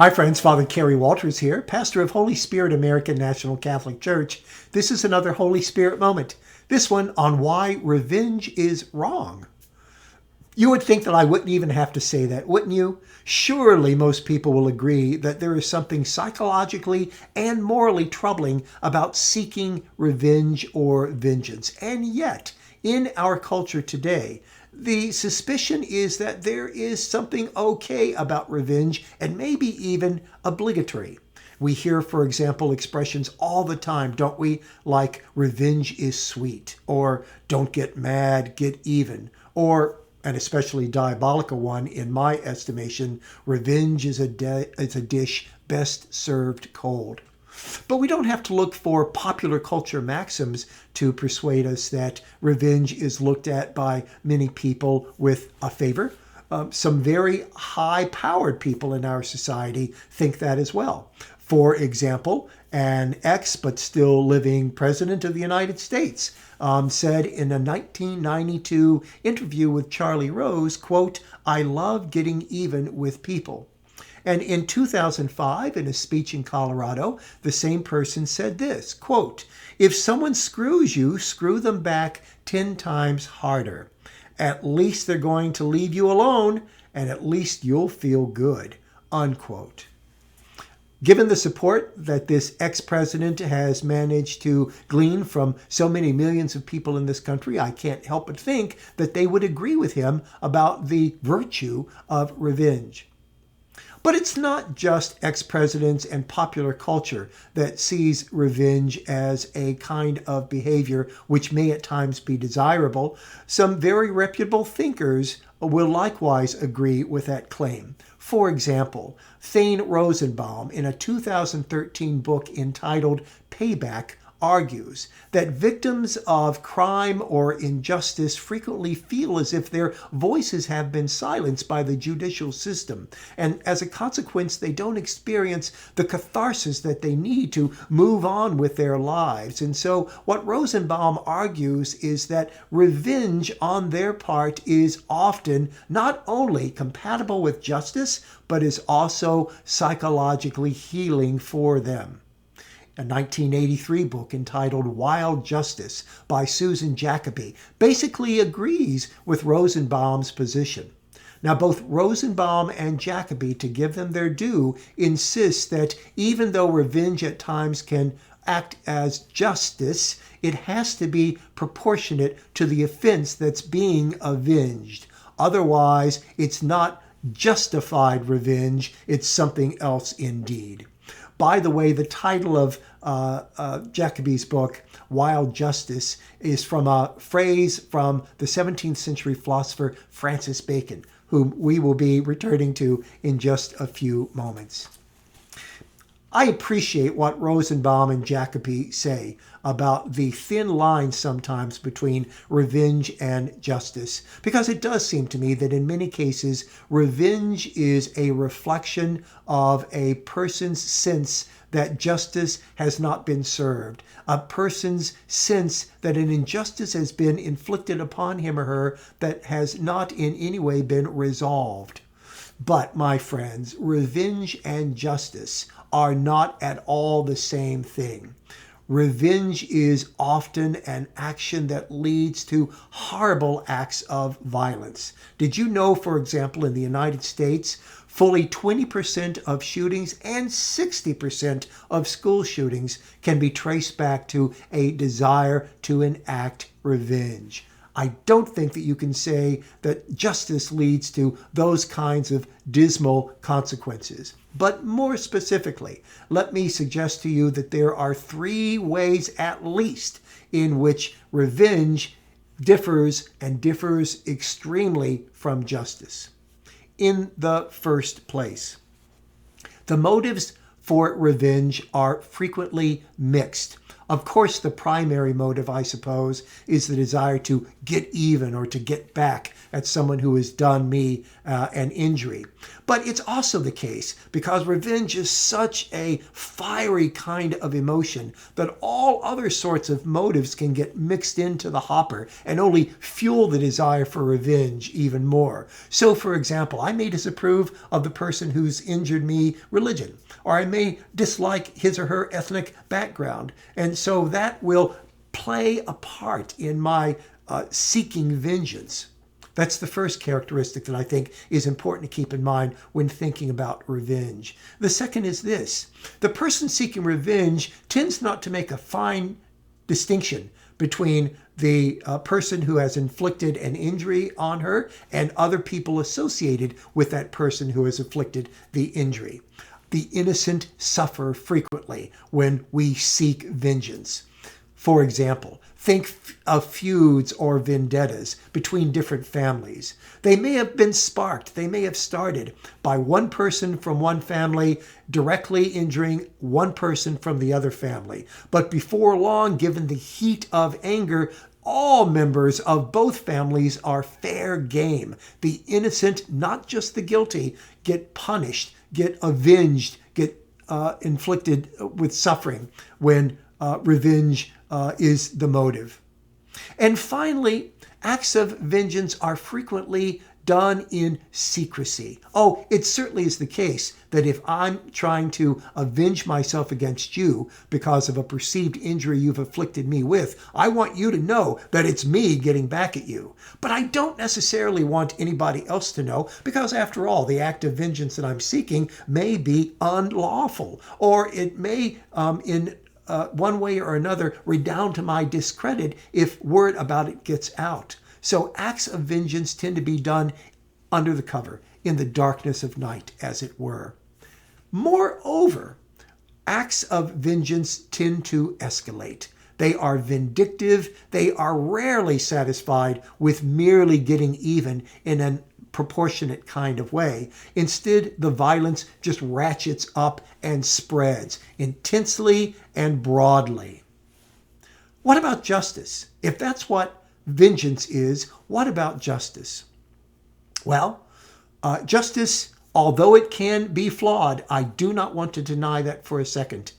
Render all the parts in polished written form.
Hi, friends. Father Kerry Walters here, pastor of Holy Spirit American National Catholic Church. This is another Holy Spirit moment. This one on why revenge is wrong. You would think that I wouldn't even have to say that, wouldn't you? Surely most people will agree that there is something psychologically and morally troubling about seeking revenge or vengeance. And yet, in our culture today, the suspicion is that there is something okay about revenge and maybe even obligatory. We hear, for example, expressions all the time, don't we? Like, revenge is sweet, or don't get mad, get even, or an especially diabolical one in my estimation, revenge is a dish best served cold. But we don't have to look for popular culture maxims to persuade us that revenge is looked at by many people with a favor. Some very high-powered people in our society think that as well. For example, an ex but still living president of the United States said in a 1992 interview with Charlie Rose, quote, "I love getting even with people." And in 2005, in a speech in Colorado, the same person said this, quote, "If someone screws you, screw them back 10 times harder. At least they're going to leave you alone, and at least you'll feel good," unquote. Given the support that this ex-president has managed to glean from so many millions of people in this country, I can't help but think that they would agree with him about the virtue of revenge. But it's not just ex-presidents and popular culture that sees revenge as a kind of behavior which may at times be desirable. Some very reputable thinkers will likewise agree with that claim. For example, Thane Rosenbaum, in a 2013 book entitled Payback, argues that victims of crime or injustice frequently feel as if their voices have been silenced by the judicial system, and as a consequence, they don't experience the catharsis that they need to move on with their lives. And so what Rosenbaum argues is that revenge on their part is often not only compatible with justice, but is also psychologically healing for them. A 1983 book entitled Wild Justice by Susan Jacoby basically agrees with Rosenbaum's position. Now, both Rosenbaum and Jacoby, to give them their due, insist that even though revenge at times can act as justice, it has to be proportionate to the offense that's being avenged. Otherwise, it's not justified revenge, it's something else indeed. By the way, the title of Jacoby's book, Wild Justice, is from a phrase from the 17th century philosopher Francis Bacon, whom we will be returning to in just a few moments. I appreciate what Rosenbaum and Jacoby say about the thin line sometimes between revenge and justice, because it does seem to me that in many cases, revenge is a reflection of a person's sense that justice has not been served, a person's sense that an injustice has been inflicted upon him or her that has not in any way been resolved. But, my friends, revenge and justice are not at all the same thing. Revenge is often an action that leads to horrible acts of violence. Did you know, for example, in the United States, fully 20% of shootings and 60% of school shootings can be traced back to a desire to enact revenge? I don't think that you can say that justice leads to those kinds of dismal consequences. But more specifically, let me suggest to you that there are 3 ways at least in which revenge differs and differs extremely from justice. In the first place, the motives for revenge are frequently mixed. Of course, the primary motive, I suppose, is the desire to get even or to get back at someone who has done me an injury. But it's also the case, because revenge is such a fiery kind of emotion, that all other sorts of motives can get mixed into the hopper and only fuel the desire for revenge even more. So, for example, I may disapprove of the person who's injured me religion, or I may dislike his or her ethnic background. And so that will play a part in my seeking vengeance. That's the first characteristic that I think is important to keep in mind when thinking about revenge. The second is this: the person seeking revenge tends not to make a fine distinction between the person who has inflicted an injury on her and other people associated with that person who has inflicted the injury. The innocent suffer frequently when we seek vengeance. For example, think of feuds or vendettas between different families. They may have been sparked, they may have started by one person from one family directly injuring one person from the other family. But before long, given the heat of anger, all members of both families are fair game. The innocent, not just the guilty, get punished, get avenged, get inflicted with suffering when revenge is the motive. And finally, acts of vengeance are frequently done in secrecy. Oh, it certainly is the case that if I'm trying to avenge myself against you because of a perceived injury you've afflicted me with, I want you to know that it's me getting back at you. But I don't necessarily want anybody else to know, because after all, the act of vengeance that I'm seeking may be unlawful, or it may, in one way or another, redound to my discredit if word about it gets out. So acts of vengeance tend to be done under the cover, in the darkness of night, as it were. Moreover, acts of vengeance tend to escalate. They are vindictive. They are rarely satisfied with merely getting even in an proportionate kind of way. Instead, the violence just ratchets up and spreads intensely and broadly. What about justice? If that's what vengeance is, what about justice? Well, justice, although it can be flawed, I do not want to deny that for a second,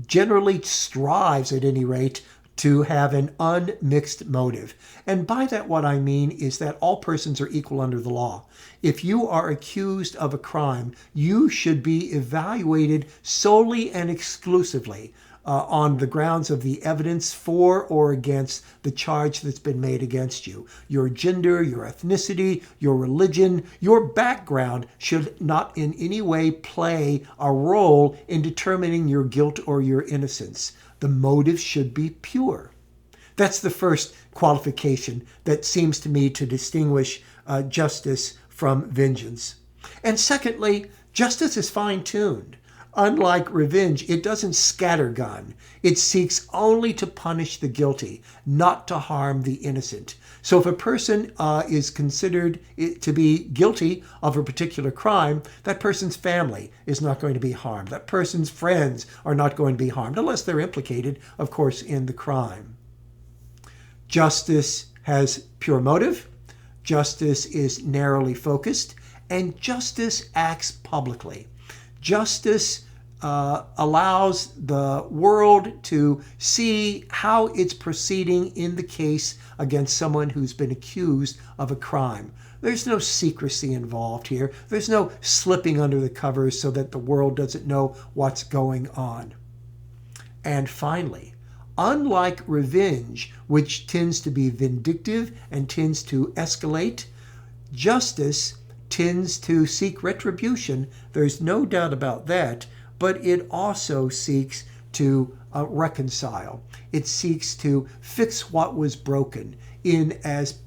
generally strives, at any rate, to have an unmixed motive. And by that, what I mean is that all persons are equal under the law. If you are accused of a crime, you should be evaluated solely and exclusively on the grounds of the evidence for or against the charge that's been made against you. Your gender, your ethnicity, your religion, your background should not in any way play a role in determining your guilt or your innocence. The motive should be pure. That's the first qualification that seems to me to distinguish justice from vengeance. And secondly, justice is fine-tuned. Unlike revenge, it doesn't scattergun. It seeks only to punish the guilty, not to harm the innocent. So if a person is considered to be guilty of a particular crime, that person's family is not going to be harmed. That person's friends are not going to be harmed, unless they're implicated, of course, in the crime. Justice has pure motive. Justice is narrowly focused. And justice acts publicly. Justice allows the world to see how it's proceeding in the case against someone who's been accused of a crime. There's no secrecy involved here. There's no slipping under the covers so that the world doesn't know what's going on. And finally, unlike revenge, which tends to be vindictive and tends to escalate, justice tends to seek retribution. There's no doubt about that, but it also seeks to reconcile. It seeks to fix what was broken in as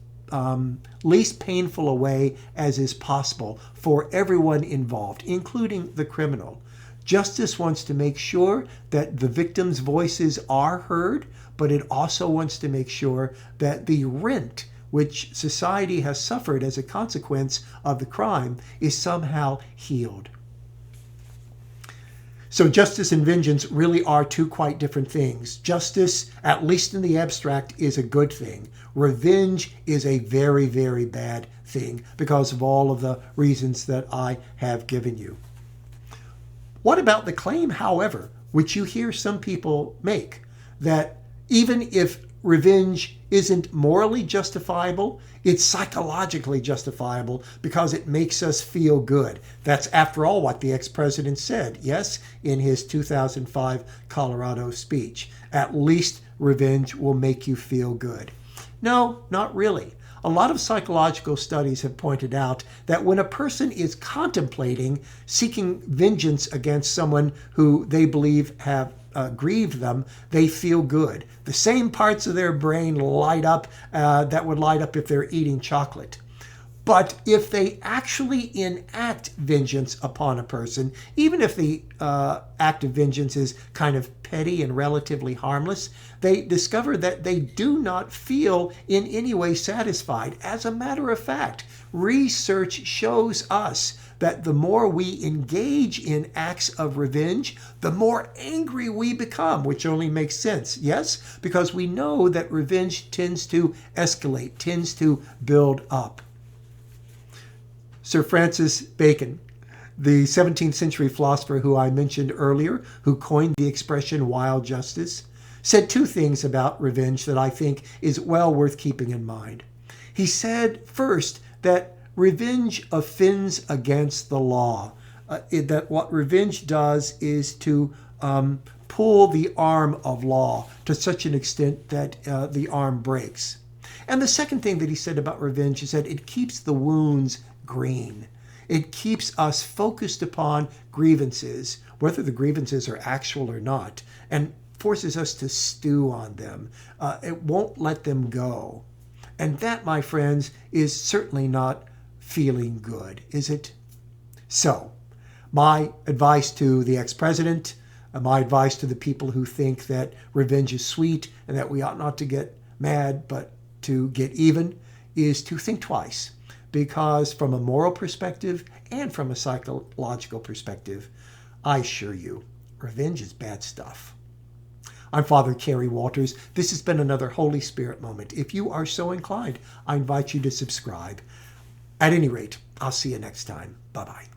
least painful a way as is possible for everyone involved, including the criminal. Justice wants to make sure that the victims' voices are heard, but it also wants to make sure that the rent which society has suffered as a consequence of the crime is somehow healed. So justice and vengeance really are two quite different things. Justice, at least in the abstract, is a good thing. Revenge is a very, very bad thing because of all of the reasons that I have given you. What about the claim, however, which you hear some people make, that even if revenge isn't morally justifiable, it's psychologically justifiable because it makes us feel good? That's, after all, what the ex-president said, yes, in his 2005 Colorado speech. At least revenge will make you feel good. No, not really. A lot of psychological studies have pointed out that when a person is contemplating seeking vengeance against someone who they believe have grieved them, they feel good. The same parts of their brain light up that would light up if they're eating chocolate. But if they actually enact vengeance upon a person, even if the act of vengeance is kind of petty and relatively harmless, they discover that they do not feel in any way satisfied. As a matter of fact, research shows us that the more we engage in acts of revenge, the more angry we become, which only makes sense. Yes, because we know that revenge tends to escalate, tends to build up. Sir Francis Bacon, the 17th century philosopher who I mentioned earlier, who coined the expression wild justice, said two things about revenge that I think is well worth keeping in mind. He said, first, that revenge offends against the law, that what revenge does is to pull the arm of law to such an extent that the arm breaks. And the second thing that he said about revenge is that it keeps the wounds green. It keeps us focused upon grievances, whether the grievances are actual or not, and forces us to stew on them. It won't let them go. And that, my friends, is certainly not feeling good, is it? So, my advice to the ex-president, my advice to the people who think that revenge is sweet and that we ought not to get mad but to get even, is to think twice. Because from a moral perspective and from a psychological perspective, I assure you, revenge is bad stuff. I'm Father Kerry Walters. This has been another Holy Spirit moment. If you are so inclined, I invite you to subscribe. At any rate, I'll see you next time. Bye-bye.